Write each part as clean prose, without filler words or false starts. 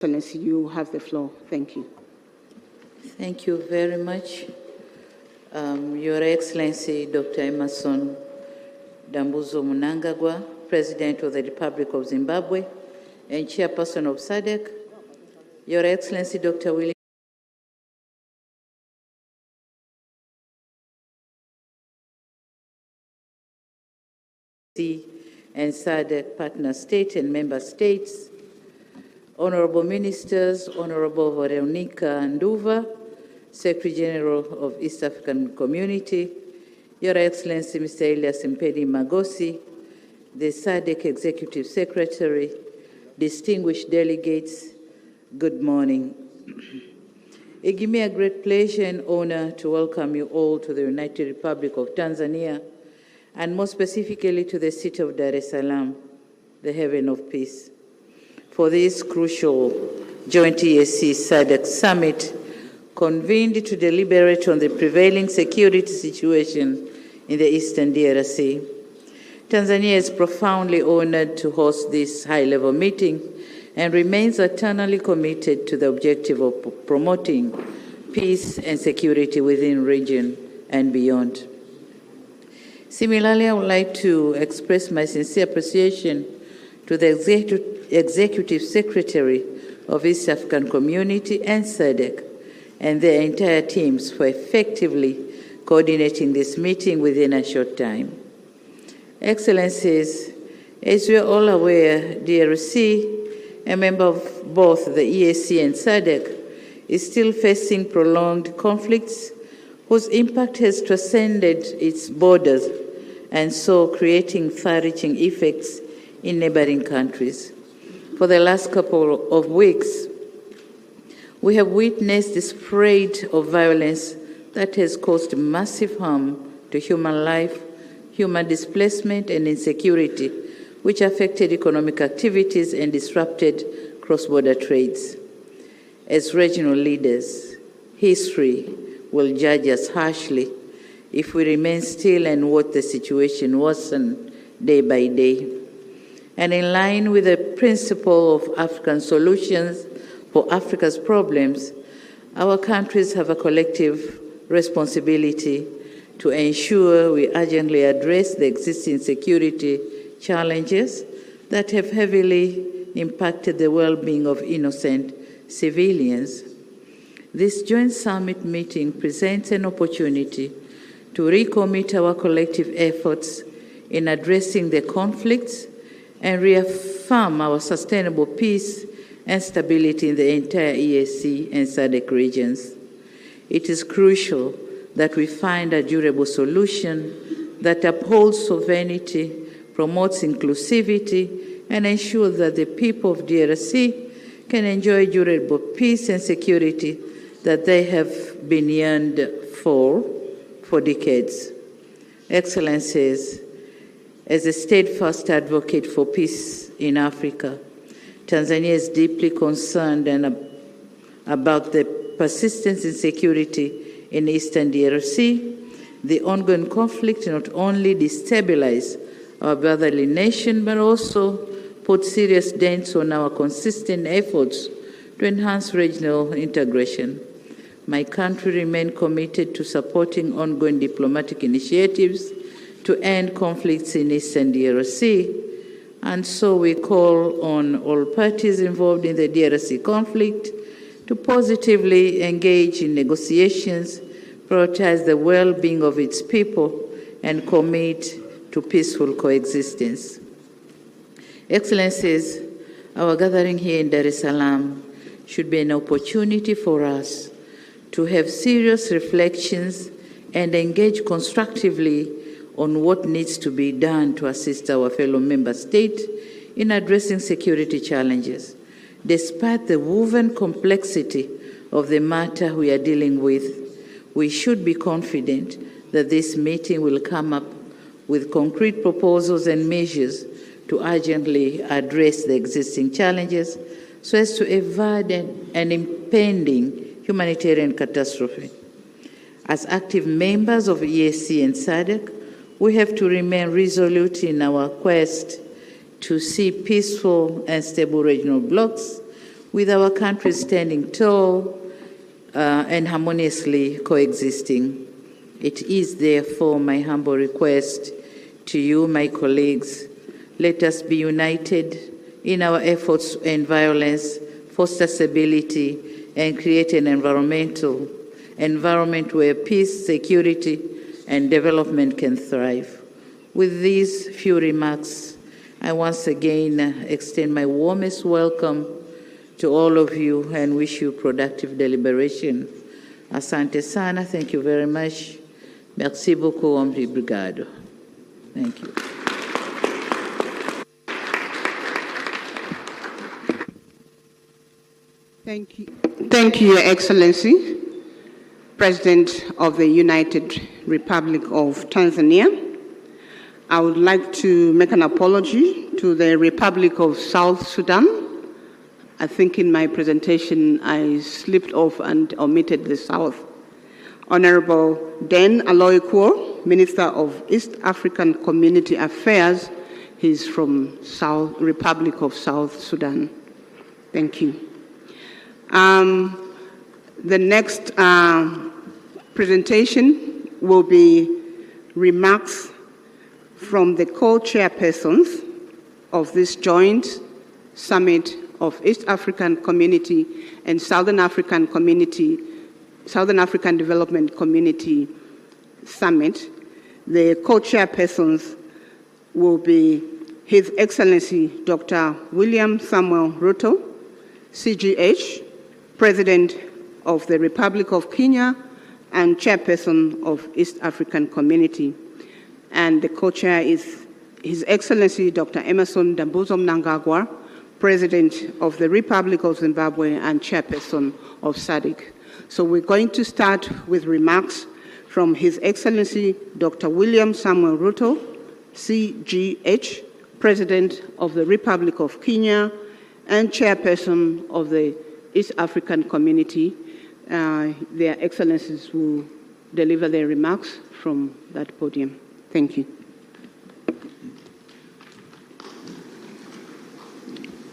Excellency, you have the floor. Thank you. Thank you very much. Your Excellency, Dr. Emerson Dambuzo Mnangagwa, President of the Republic of Zimbabwe and Chairperson of Sadc, Your Excellency, Dr. William and Sadc partner state and member states, Honorable Ministers, Honorable Veronica Nduva, Secretary General of East African Community, Your Excellency Mr. Elias Mpedi Magosi, the Sadc Executive Secretary, distinguished delegates, good morning. It gives me a great pleasure and honor to welcome you all to the United Republic of Tanzania, and more specifically to the city of Dar es Salaam, the haven of peace, for this crucial joint EAC Sadc summit convened to deliberate on the prevailing security situation in the Eastern DRC. Tanzania is profoundly honored to host this high-level meeting and remains eternally committed to the objective of promoting peace and security within the region and beyond. Similarly, I would like to express my sincere appreciation to the Executive Secretary of East African Community and Sadc and their entire teams for effectively coordinating this meeting within a short time. Excellencies, as we are all aware, DRC, a member of both the EAC and Sadc, is still facing prolonged conflicts whose impact has transcended its borders and so creating far-reaching effects in neighboring countries. For the last couple of weeks, we have witnessed the spread of violence that has caused massive harm to human life, human displacement, and insecurity, which affected economic activities and disrupted cross-border trades. As regional leaders, history will judge us harshly if we remain still and watch the situation worsen day by day. And in line with the principle of African solutions for Africa's problems, our countries have a collective responsibility to ensure we urgently address the existing security challenges that have heavily impacted the well-being of innocent civilians. This joint summit meeting presents an opportunity to recommit our collective efforts in addressing the conflicts and reaffirm our sustainable peace and stability in the entire EAC and Sadc regions. It is crucial that we find a durable solution that upholds sovereignty, promotes inclusivity, and ensures that the people of DRC can enjoy durable peace and security that they have been yearned for decades. Excellencies, as a steadfast advocate for peace in Africa, Tanzania is deeply concerned about the persistent insecurity in Eastern DRC. The ongoing conflict not only destabilizes our brotherly nation, but also puts serious dents on our consistent efforts to enhance regional integration. My country remains committed to supporting ongoing diplomatic initiatives to end conflicts in Eastern DRC, and so we call on all parties involved in the DRC conflict to positively engage in negotiations, prioritize the well-being of its people, and commit to peaceful coexistence. Excellencies, our gathering here in Dar es Salaam should be an opportunity for us to have serious reflections and engage constructively on what needs to be done to assist our fellow member states in addressing security challenges. Despite the woven complexity of the matter we are dealing with, we should be confident that this meeting will come up with concrete proposals and measures to urgently address the existing challenges so as to avoid an impending humanitarian catastrophe. As active members of EAC and Sadc, we have to remain resolute in our quest to see peaceful and stable regional blocs with our countries standing tall and harmoniously coexisting. It is therefore my humble request to you, my colleagues, let us be united in our efforts to end violence, foster stability, and create an environment where peace, security, and development can thrive. With these few remarks, I once again extend my warmest welcome to all of you and wish you productive deliberation. Asante sana, thank you very much. Merci beaucoup, obrigado. Thank you. Thank you. Thank you, Your Excellency, President of the United Republic of Tanzania. I would like to make an apology to the Republic of South Sudan. I think in my presentation I slipped off and omitted the South. Honorable Den Aloy Kuo, Minister of East African Community Affairs. He's from Republic of South Sudan. Thank you. The next presentation will be remarks from the co-chairpersons of this joint summit of East African Community and Southern African Development Community Summit. The co-chairpersons will be His Excellency Dr. William Samuel Ruto, CGH, President of the Republic of Kenya and Chairperson of East African Community. And the co-chair is His Excellency Dr. Emmerson Dambuzo Mnangagwa, President of the Republic of Zimbabwe and Chairperson of Sadc. So we're going to start with remarks from His Excellency Dr. William Samuel Ruto, CGH, President of the Republic of Kenya and Chairperson of the East African Community. Their Excellencies will deliver their remarks from that podium. Thank you.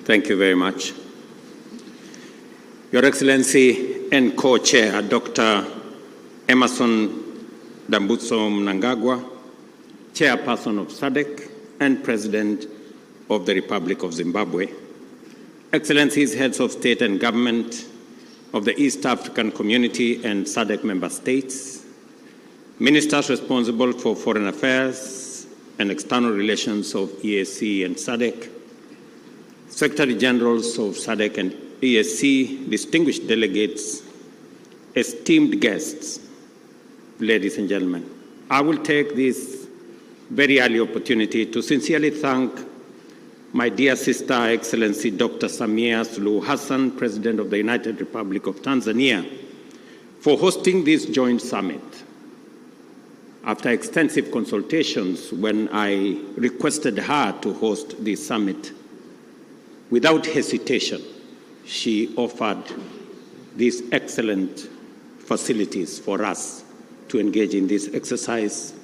Thank you very much. Your Excellency and Co-Chair, Dr. Emmerson Dambuzo Mnangagwa, Chairperson of Sadc and President of the Republic of Zimbabwe, Excellencies, Heads of State and Government of the East African Community and Sadc member states, Ministers responsible for Foreign Affairs and External Relations of EAC and Sadc, Secretary Generals of Sadc and EAC, distinguished delegates, esteemed guests, ladies and gentlemen, I will take this very early opportunity to sincerely thank my dear sister, Excellency Dr. Samia Suluhu Hassan, President of the United Republic of Tanzania, for hosting this joint summit. After extensive consultations, when I requested her to host this summit, without hesitation, she offered these excellent facilities for us to engage in this exercise.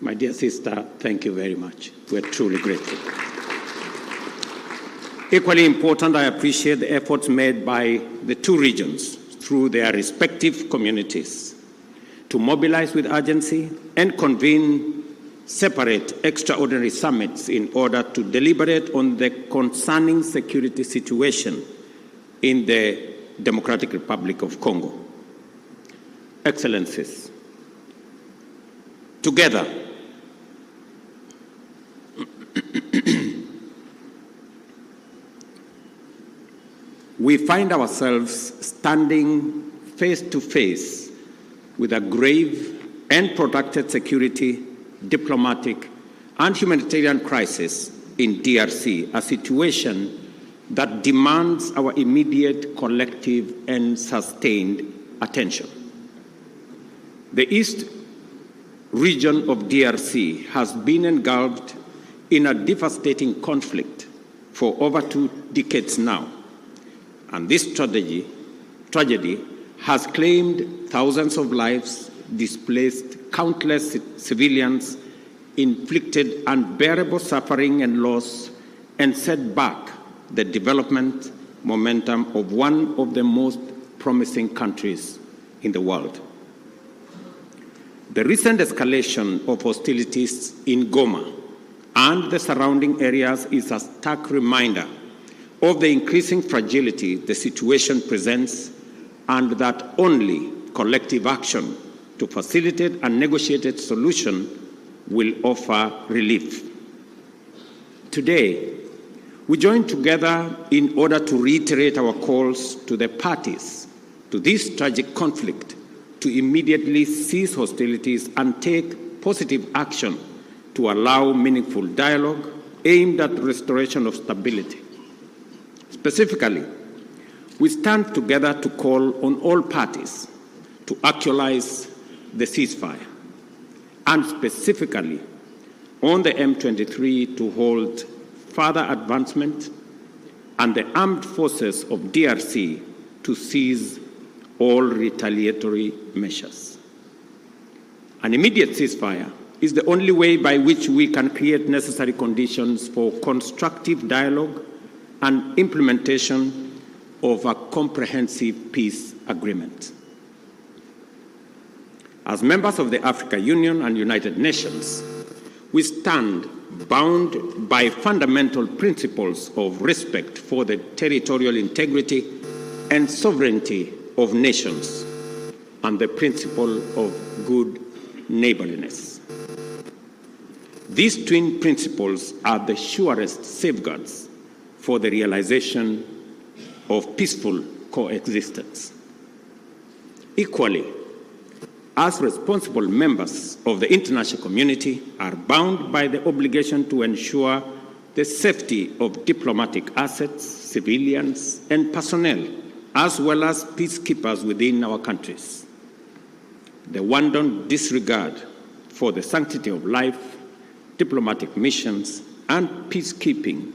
My dear sister, thank you very much. We're truly grateful. Equally important, I appreciate the efforts made by the two regions through their respective communities to mobilize with urgency and convene separate extraordinary summits in order to deliberate on the concerning security situation in the Democratic Republic of Congo. Excellencies, together, we find ourselves standing face to face with a grave and protracted security, diplomatic, and humanitarian crisis in DRC, a situation that demands our immediate, collective, and sustained attention. The East region of DRC has been engulfed in a devastating conflict for over 2 decades now. And this tragedy has claimed thousands of lives, displaced countless civilians, inflicted unbearable suffering and loss, and set back the development momentum of one of the most promising countries in the world. The recent escalation of hostilities in Goma and the surrounding areas is a stark reminder of the increasing fragility the situation presents, and that only collective action to facilitate a negotiated solution will offer relief. Today, we join together in order to reiterate our calls to the parties to this tragic conflict to immediately cease hostilities and take positive action to allow meaningful dialogue aimed at restoration of stability. Specifically, we stand together to call on all parties to actualize the ceasefire, and specifically on the M23 to hold further advancement and the armed forces of DRC to cease all retaliatory measures. An immediate ceasefire is the only way by which we can create necessary conditions for constructive dialogue and implementation of a comprehensive peace agreement. As members of the African Union and United Nations, we stand bound by fundamental principles of respect for the territorial integrity and sovereignty of nations and the principle of good neighborliness. These twin principles are the surest safeguards for the realization of peaceful coexistence. Equally, as responsible members of the international community are bound by the obligation to ensure the safety of diplomatic assets, civilians, and personnel, as well as peacekeepers within our countries. The wanton disregard for the sanctity of life, diplomatic missions, and peacekeeping,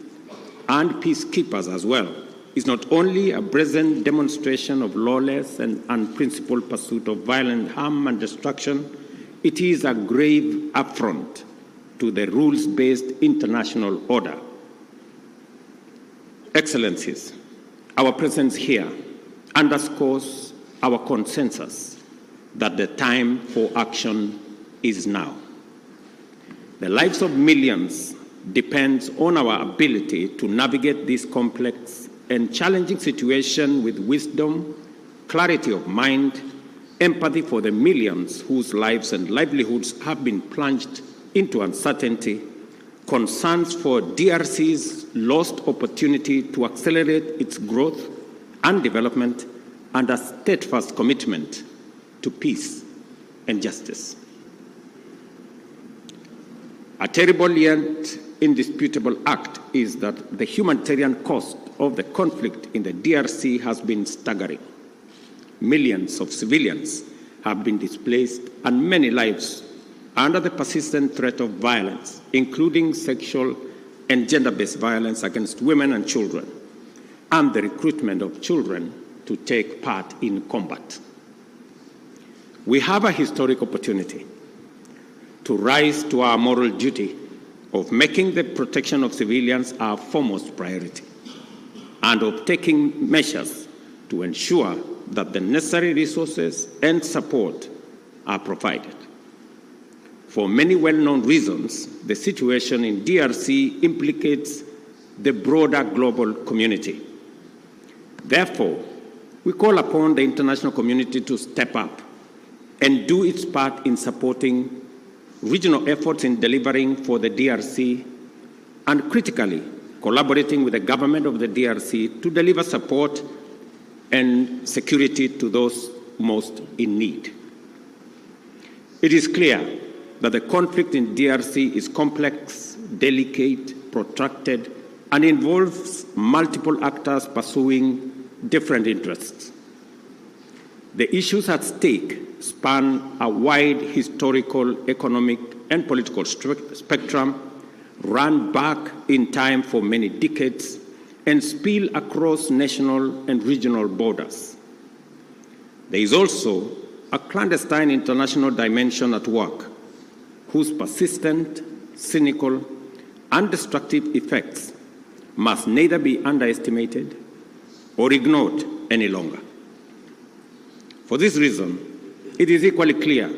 and peacekeepers as well, is not only a brazen demonstration of lawless and unprincipled pursuit of violent harm and destruction, it is a grave affront to the rules-based international order. Excellencies, our presence here underscores our consensus that the time for action is now. The lives of millions depends on our ability to navigate this complex and challenging situation with wisdom, clarity of mind, empathy for the millions whose lives and livelihoods have been plunged into uncertainty, concerns for DRC's lost opportunity to accelerate its growth and development, and a steadfast commitment to peace and justice. A terrible yet indisputable act is that the humanitarian cost of the conflict in the DRC has been staggering. Millions of civilians have been displaced and many lives under the persistent threat of violence, including sexual and gender-based violence against women and children, and the recruitment of children to take part in combat. We have a historic opportunity to rise to our moral duty of making the protection of civilians our foremost priority, and of taking measures to ensure that the necessary resources and support are provided. For many well-known reasons, the situation in DRC implicates the broader global community. Therefore, we call upon the international community to step up and do its part in supporting regional efforts in delivering for the DRC, and critically, collaborating with the government of the DRC to deliver support and security to those most in need. It is clear that the conflict in DRC is complex, delicate, protracted, and involves multiple actors pursuing different interests. The issues at stake span a wide historical, economic, and political spectrum, run back in time for many decades, and spill across national and regional borders. There is also a clandestine international dimension at work, whose persistent, cynical, and destructive effects must neither be underestimated or ignored any longer. For this reason, it is equally clear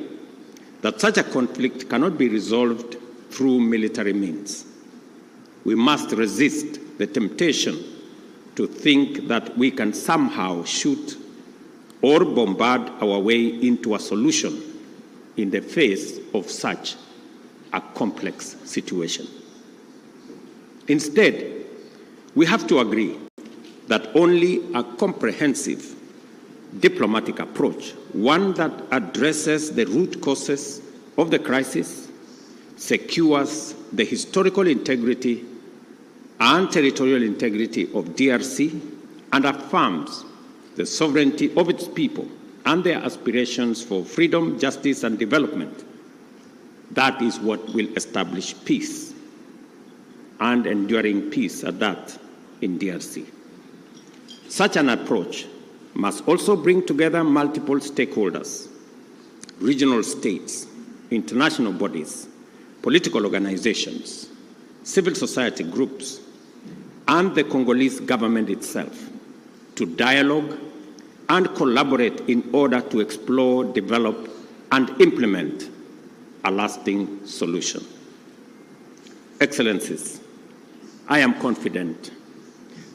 that such a conflict cannot be resolved through military means. We must resist the temptation to think that we can somehow shoot or bombard our way into a solution in the face of such a complex situation. Instead, we have to agree that only a comprehensive diplomatic approach, one that addresses the root causes of the crisis, secures the historical integrity and territorial integrity of DRC, and affirms the sovereignty of its people and their aspirations for freedom, justice, and development. That is what will establish peace, and enduring peace at that, in DRC. Such an approach must also bring together multiple stakeholders, regional states, international bodies, political organizations, civil society groups, and the Congolese government itself to dialogue and collaborate in order to explore, develop, and implement a lasting solution. Excellencies, I am confident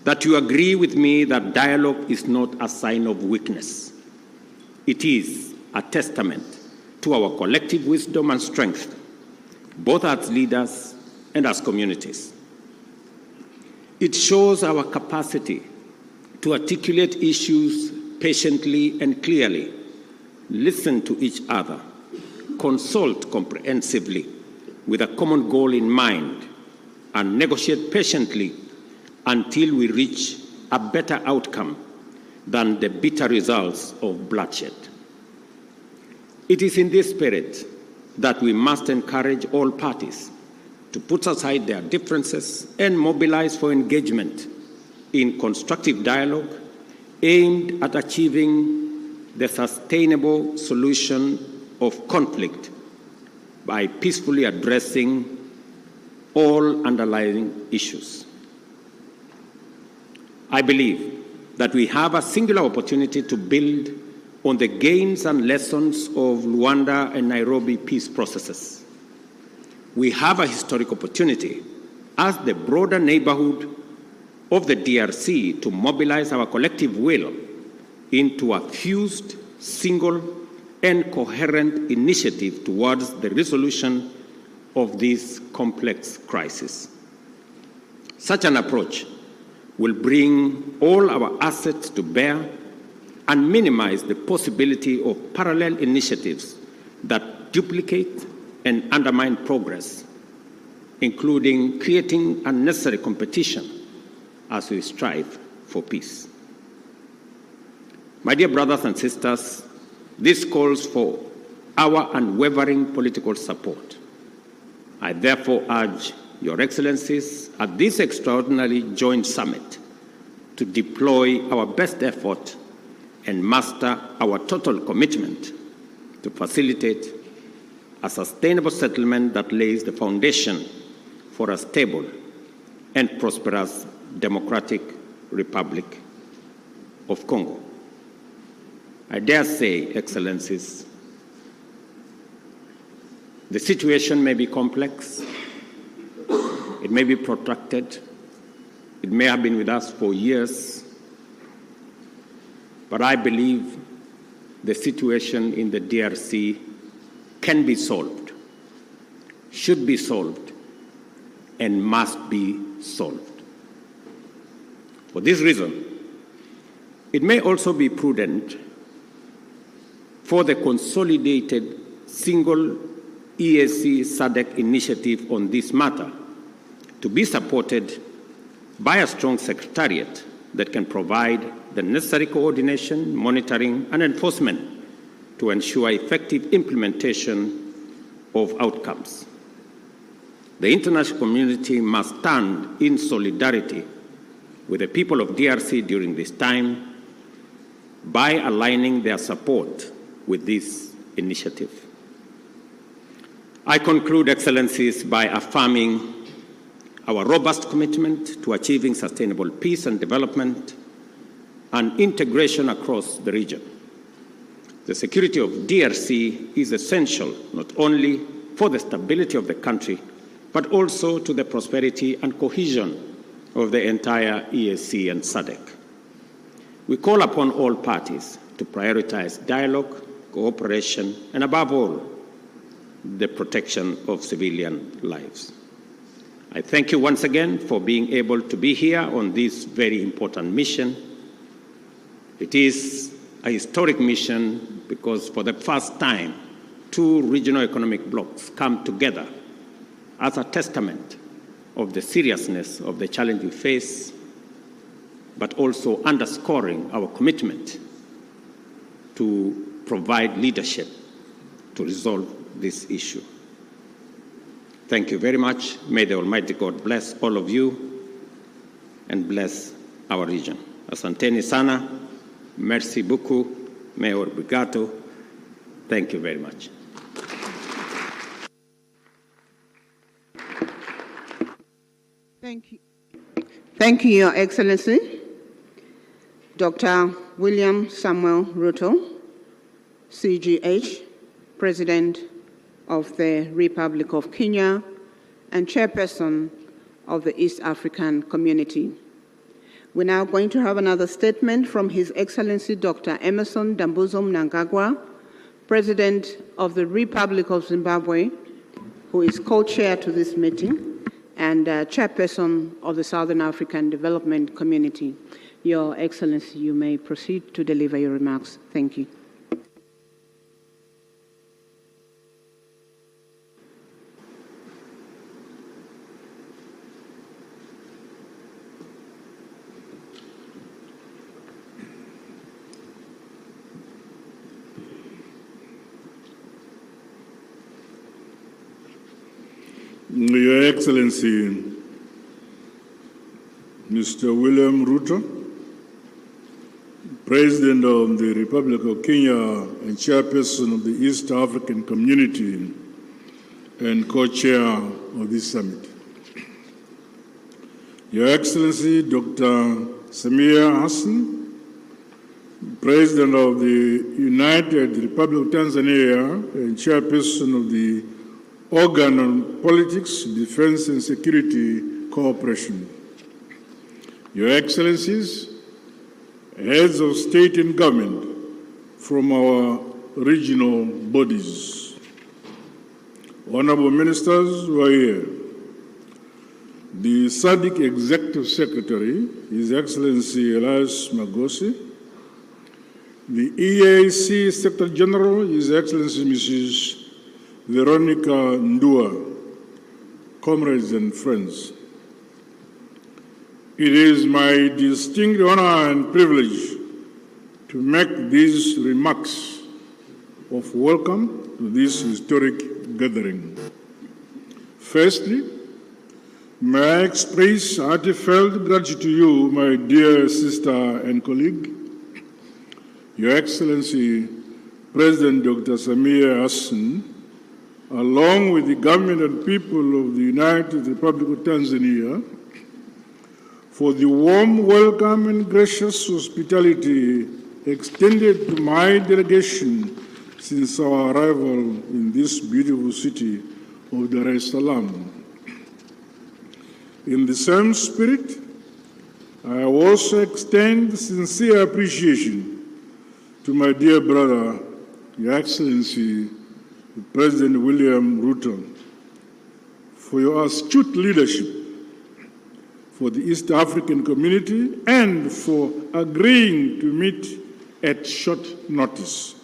that you agree with me that dialogue is not a sign of weakness. It is a testament to our collective wisdom and strength, both as leaders and as communities. It shows our capacity to articulate issues patiently and clearly, listen to each other, consult comprehensively with a common goal in mind, and negotiate patiently until we reach a better outcome than the bitter results of bloodshed. It is in this spirit that we must encourage all parties to put aside their differences and mobilize for engagement in constructive dialogue aimed at achieving the sustainable solution of conflict by peacefully addressing all underlying issues. I believe that we have a singular opportunity to build on the gains and lessons of Luanda and Nairobi peace processes. We have a historic opportunity as the broader neighborhood of the DRC to mobilize our collective will into a fused, single, and coherent initiative towards the resolution of this complex crisis. Such an approach will bring all our assets to bear and minimize the possibility of parallel initiatives that duplicate and undermine progress, including creating unnecessary competition as we strive for peace. My dear brothers and sisters, this calls for our unwavering political support. I therefore urge Your Excellencies at this extraordinary joint summit to deploy our best effort and muster our total commitment to facilitate a sustainable settlement that lays the foundation for a stable and prosperous Democratic Republic of Congo. I dare say, Excellencies, the situation may be complex, it may be protracted, it may have been with us for years, but I believe the situation in the DRC can be solved, should be solved, and must be solved. For this reason, it may also be prudent for the consolidated single EAC SADC initiative on this matter to be supported by a strong secretariat that can provide the necessary coordination, monitoring, and enforcement to ensure effective implementation of outcomes. The international community must stand in solidarity with the people of DRC during this time by aligning their support with this initiative. I conclude, Excellencies, by affirming our robust commitment to achieving sustainable peace and development and integration across the region. The security of DRC is essential not only for the stability of the country, but also to the prosperity and cohesion of the entire EAC and Sadc. We call upon all parties to prioritize dialogue, cooperation, and above all, the protection of civilian lives. I thank you once again for being able to be here on this very important mission. It is a historic mission because for the first time, two regional economic blocs come together as a testament of the seriousness of the challenge we face, but also underscoring our commitment to provide leadership to resolve this issue. Thank you very much. May the Almighty God bless all of you and bless our region. Asanteni sana, merci beaucoup, Mayor Brigato. Thank you very much. Thank you. Thank you, Your Excellency. Dr. William Samuel Ruto, CGH, President of the Republic of Kenya and Chairperson of the East African Community. We're now going to have another statement from His Excellency Dr. Emmerson Dambuzo Mnangagwa, President of the Republic of Zimbabwe, who is co-chair to this meeting and Chairperson of the Southern African Development Community. Your Excellency, you may proceed to deliver your remarks. Thank you. Your Excellency, Mr. William Ruto, President of the Republic of Kenya and Chairperson of the East African Community and co-chair of this summit. Your Excellency, Dr. Samia Hassan, President of the United Republic of Tanzania and Chairperson of the Organ on Politics, Defense and Security Cooperation. Your Excellencies, heads of state and government from our regional bodies, honorable ministers who are here, the Sadc Executive Secretary, His Excellency Elias Magosi, the EAC Secretary General, His Excellency Mrs. Veronica Ndua, comrades and friends. It is my distinct honor and privilege to make these remarks of welcome to this historic gathering. Firstly, may I express heartfelt gratitude to you, my dear sister and colleague, Your Excellency, President Dr. Samia Hassan, along with the government and people of the United Republic of Tanzania, for the warm welcome and gracious hospitality extended to my delegation since our arrival in this beautiful city of Dar es Salaam. In the same spirit, I also extend sincere appreciation to my dear brother, Your Excellency, President William Ruto, for your astute leadership for the East African community and for agreeing to meet at short notice.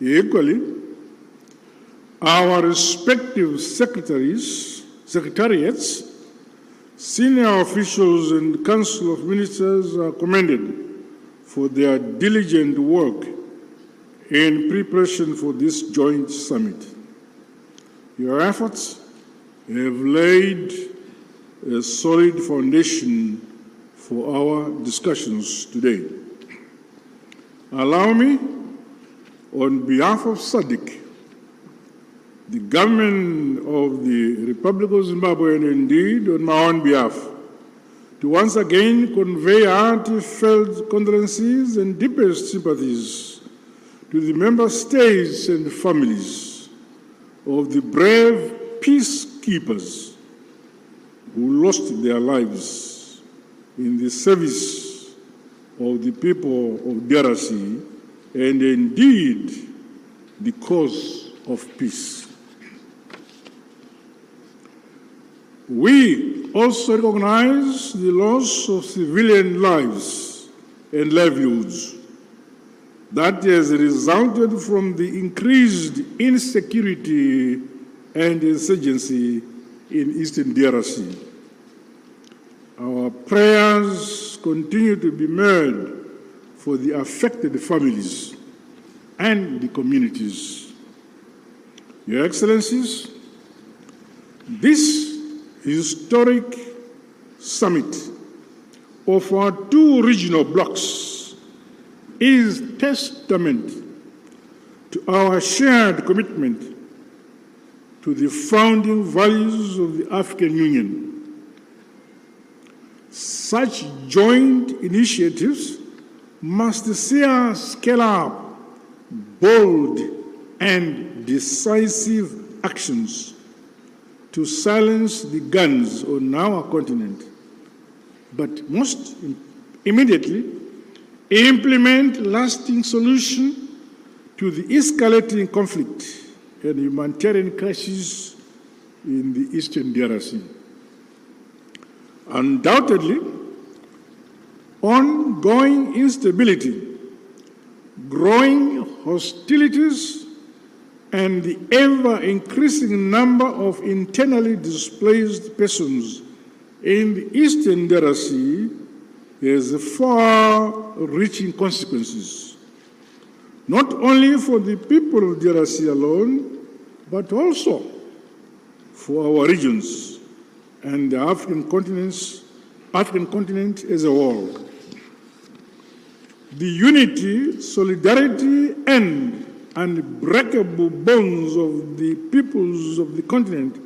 Equally, our respective secretariats, senior officials and Council of Ministers are commended for their diligent work in preparation for this joint summit. Your efforts have laid a solid foundation for our discussions today. Allow me, on behalf of Sadc, the government of the Republic of Zimbabwe, and indeed on my own behalf, to once again convey heartfelt condolences and deepest sympathies to the member states and families of the brave peacekeepers who lost their lives in the service of the people of DRC and indeed the cause of peace. We also recognize the loss of civilian lives and livelihoods that has resulted from the increased insecurity and insurgency in eastern DRC. Our prayers continue to be made for the affected families and the communities. Your Excellencies, this historic summit of our two regional blocs is testament to our shared commitment to the founding values of the African Union. Such joint initiatives must see us scale up bold and decisive actions to silence the guns on our continent, but most immediately implement lasting solutions to the escalating conflict and humanitarian crisis in the eastern DRC. Undoubtedly, ongoing instability, growing hostilities, and the ever-increasing number of internally displaced persons in the eastern DRC has far-reaching consequences, not only for the people of DRC alone, but also for our regions and the African continent as a whole. The unity, solidarity, and unbreakable bonds of the peoples of the continent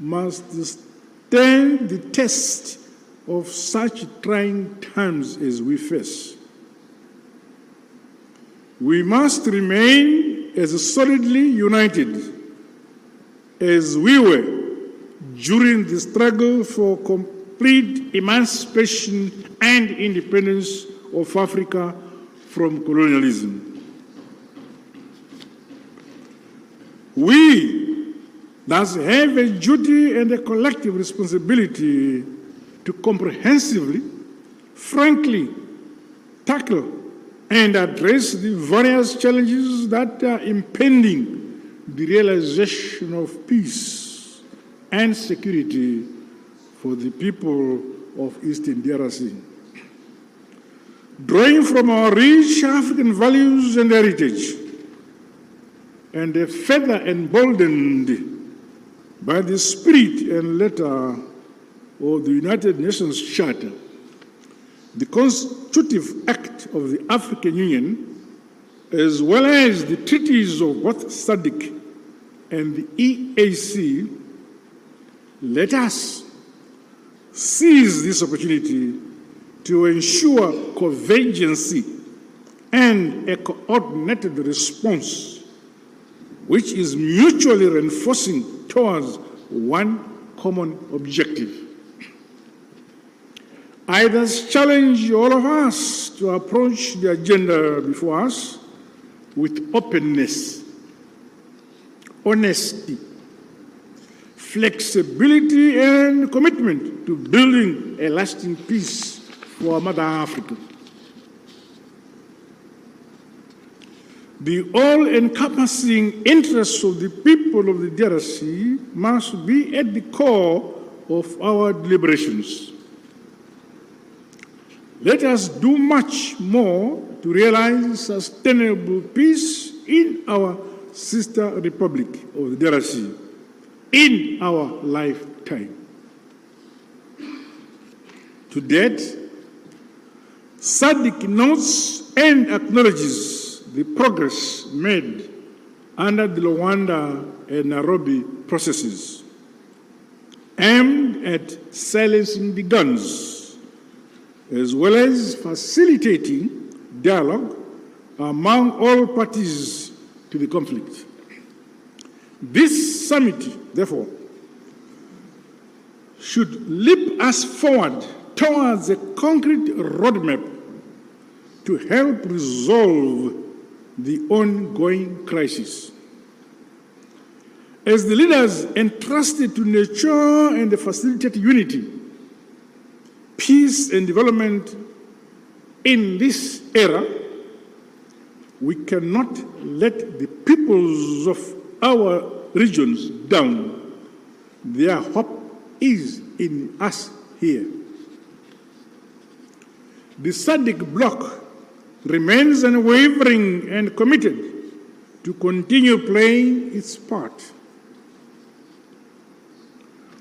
must stand the test of such trying times as we face. We must remain as solidly united as we were during the struggle for complete emancipation and independence of Africa from colonialism. We thus have a duty and a collective responsibility to comprehensively, frankly, tackle and address the various challenges that are impending the realization of peace and security for the people of Eastern DRC. Drawing from our rich African values and heritage, and further emboldened by the spirit and letter of the United Nations Charter, the constitutive act of the African Union, as well as the treaties of both Sadc and the EAC, let us seize this opportunity to ensure convergence and a coordinated response which is mutually reinforcing towards one common objective. I thus challenge all of us to approach the agenda before us with openness, honesty, flexibility, and commitment to building a lasting peace for Mother Africa. The all-encompassing interests of the people of the DRC must be at the core of our deliberations. Let us do much more to realize sustainable peace in our sister republic of the DRC in our lifetime. To date, Sadc notes and acknowledges the progress made under the Luanda and Nairobi processes aimed at silencing the guns as well as facilitating dialogue among all parties to the conflict. This summit, therefore, should leap us forward towards a concrete roadmap to help resolve the ongoing crisis. As the leaders entrusted to nurture and facilitate unity, peace and development in this era, we cannot let the peoples of our regions down. Their hope is in us here. The Sadc bloc remains unwavering and committed to continue playing its part.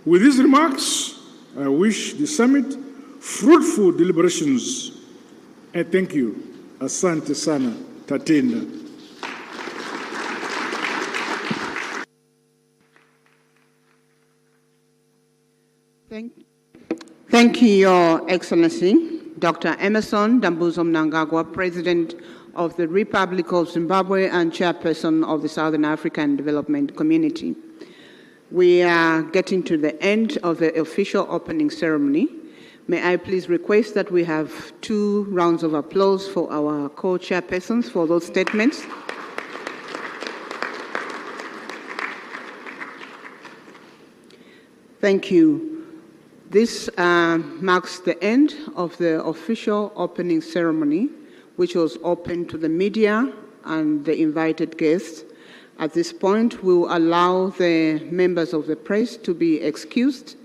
With these remarks, I wish the summit fruitful deliberations. And thank you. Asante sana, Tatenda. Thank you, Your Excellency, Dr. Emmerson Dambuzo Mnangagwa, President of the Republic of Zimbabwe and Chairperson of the Southern African Development Community. We are getting to the end of the official opening ceremony. May I please request that we have 2 rounds of applause for our co-chairpersons for those statements. Thank you. This marks the end of the official opening ceremony, which was open to the media and the invited guests. At this point, we will allow the members of the press to be excused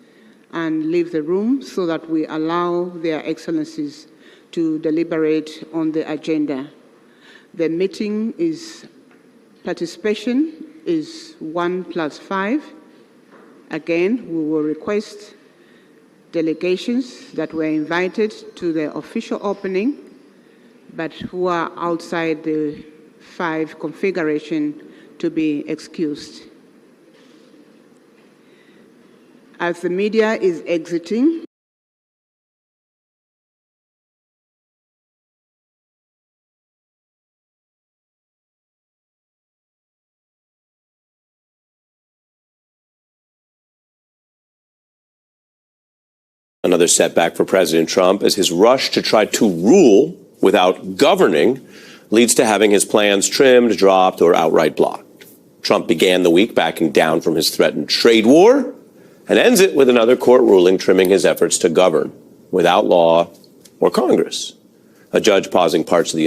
and leave the room so that we allow their excellencies to deliberate on the agenda. The meeting participation is 1+5. Again, we will request delegations that were invited to the official opening, but who are outside the 5 configuration to be excused. As the media is exiting, another setback for President Trump as his rush to try to rule without governing leads to having his plans trimmed, dropped, or outright blocked. Trump began the week backing down from his threatened trade war and ends it with another court ruling trimming his efforts to govern without law or Congress. A judge pausing parts of the